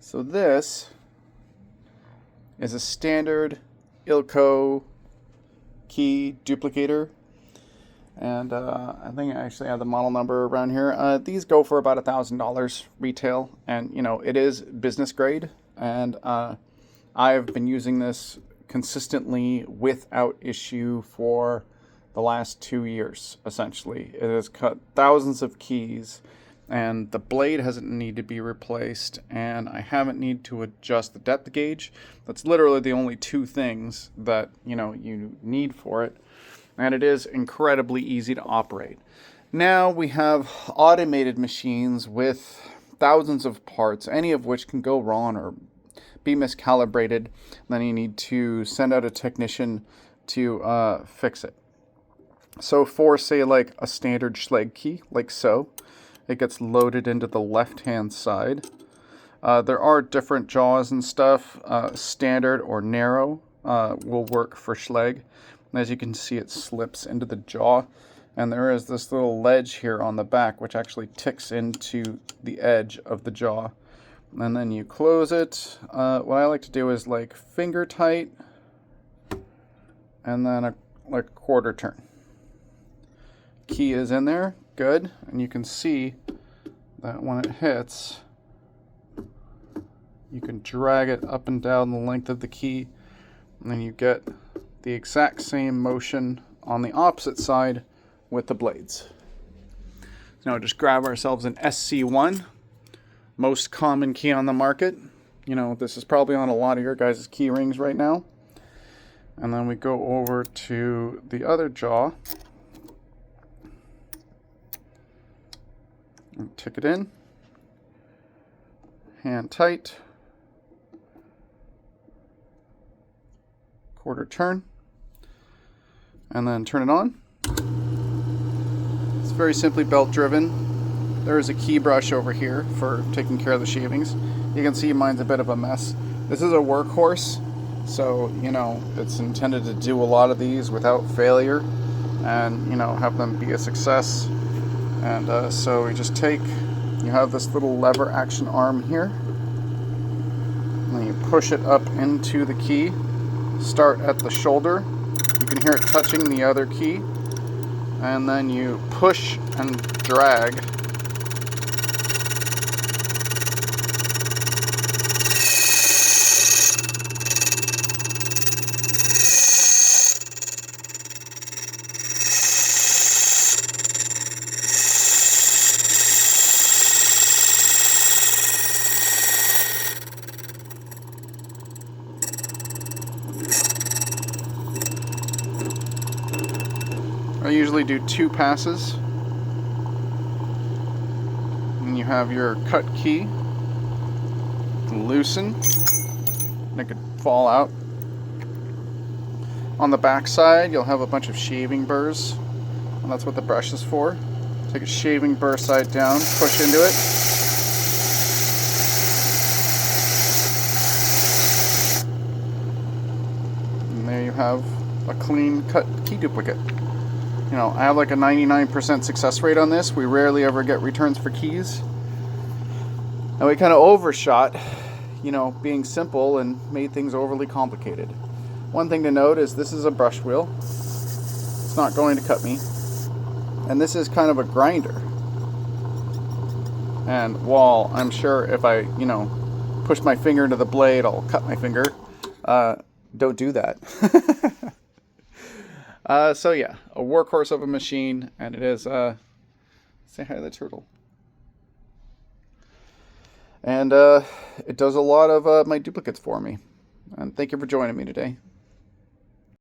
So this is a standard Ilco key duplicator, and I think I actually have the model number around here. These go for about $1,000 retail, and you know, it is business grade, and I've been using this consistently without issue for the last 2 years. Essentially, it has cut thousands of keys, and the blade hasn't needed to be replaced, and I haven't need to adjust the depth gauge. That's literally the only two things that you need for it, and it is incredibly easy to operate. Now we have automated machines with thousands of parts, any of which can go wrong or be miscalibrated. Then you need to send out a technician to fix it. So for, say, like a standard Schlage key, like so, it gets loaded into the left-hand side. There are different jaws and stuff. Standard or narrow will work for Schlage. And as you can see, it slips into the jaw. And there is this little ledge here on the back, which actually ticks into the edge of the jaw. And then you close it. What I like to do is like finger tight, and then like a quarter turn. Key is in there, good, and you can see that when it hits, you can drag it up and down the length of the key, and then you get the exact same motion on the opposite side with the blades. So now just grab ourselves an SC1, most common key on the market. You know, this is probably on a lot of your guys' key rings right now. And then we go over to the other jaw and tick it in, hand tight, quarter turn, and then turn it on. It's very simply belt driven. There is a key brush over here for taking care of the shavings. You can see mine's a bit of a mess. This is a workhorse, so you know it's intended to do a lot of these without failure, and have them be a success. And so we just you have this little lever action arm here, and then you push it up into the key, start at the shoulder, you can hear it touching the other key, and then you push and drag. I usually do 2 passes. And you have your cut key. Loosen. And it could fall out. On the back side, you'll have a bunch of shaving burrs. And that's what the brush is for. Take a shaving burr side down, push into it. And there you have a clean cut key duplicate. I have like a 99% success rate on this. We rarely ever get returns for keys. And we kind of overshot, being simple and made things overly complicated. One thing to note is this is a brush wheel. It's not going to cut me. And this is kind of a grinder. And while I'm sure if I, push my finger into the blade, I'll cut my finger, don't do that. So yeah, a workhorse of a machine, and it is, say hi to the turtle. And it does a lot of my duplicates for me. And thank you for joining me today.